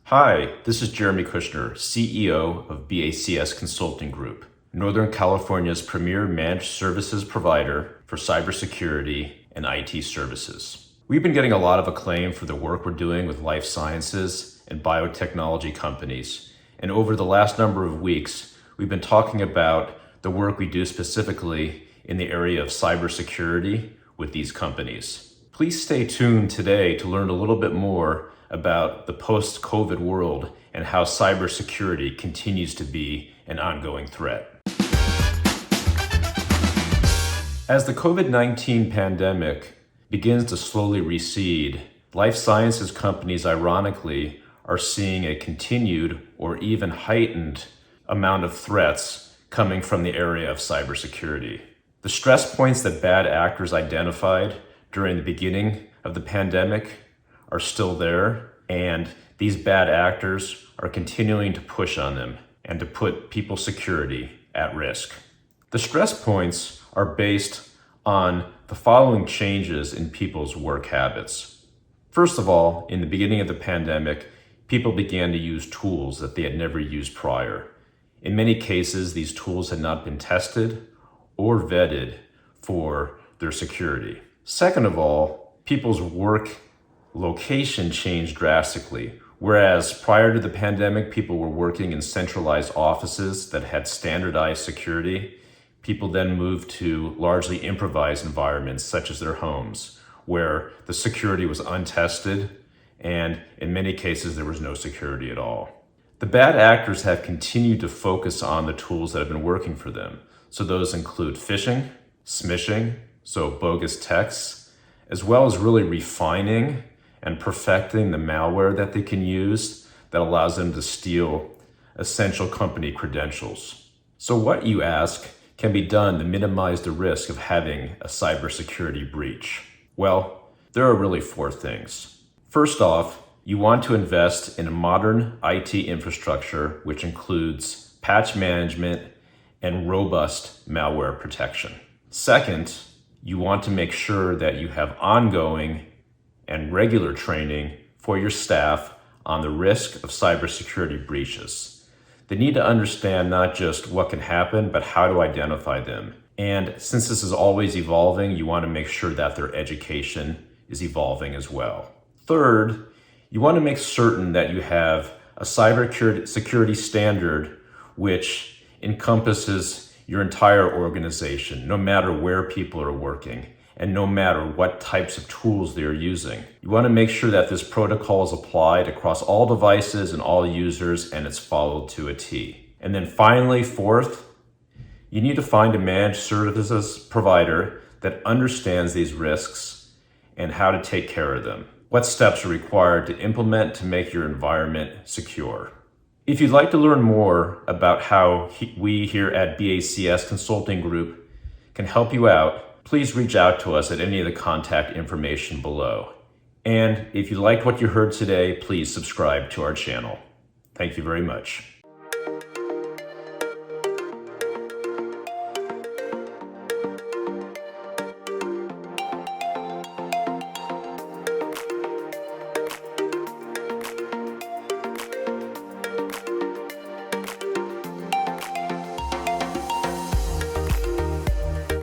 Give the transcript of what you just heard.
Hi, this is Jeremy Kushner, CEO of BACS Consulting Group, Northern California's premier managed services provider for cybersecurity and IT services. We've been getting a lot of acclaim for the work we're doing with life sciences and biotechnology companies. And over the last number of weeks, we've been talking about the work we do specifically in the area of cybersecurity with these companies. Please stay tuned today to learn a little bit more about the post-COVID world and how cybersecurity continues to be an ongoing threat. As the COVID-19 pandemic begins to slowly recede, life sciences companies, ironically, are seeing a continued or even heightened amount of threats coming from the area of cybersecurity. The stress points that bad actors identified during the beginning of the pandemic are still there, and these bad actors are continuing to push on them and to put people's security at risk. The stress points are based on the following changes in people's work habits. First of all, in the beginning of the pandemic, people began to use tools that they had never used prior. In many cases, these tools had not been tested or vetted for their security. Second of all, people's work location changed drastically. Whereas prior to the pandemic, people were working in centralized offices that had standardized security, people then moved to largely improvised environments such as their homes, where the security was untested and in many cases there was no security at all. The bad actors have continued to focus on the tools that have been working for them. So those include phishing, smishing, so bogus texts, as well as really refining and perfecting the malware that they can use that allows them to steal essential company credentials. So what, you ask, can be done to minimize the risk of having a cybersecurity breach? Well, there are really four things. First off, you want to invest in a modern IT infrastructure, which includes patch management and robust malware protection. Second, you want to make sure that you have ongoing and regular training for your staff on the risk of cybersecurity breaches. They need to understand not just what can happen, but how to identify them. And since this is always evolving, you want to make sure that their education is evolving as well. Third, you want to make certain that you have a cybersecurity standard which encompasses your entire organization, no matter where people are working and no matter what types of tools they're using. You want to make sure that this protocol is applied across all devices and all users, and it's followed to a T. And then finally, fourth, you need to find a managed services provider that understands these risks and how to take care of them. What steps are required to implement to make your environment secure? If you'd like to learn more about how we here at BACS Consulting Group can help you out, please reach out to us at any of the contact information below. And if you liked what you heard today, please subscribe to our channel. Thank you very much.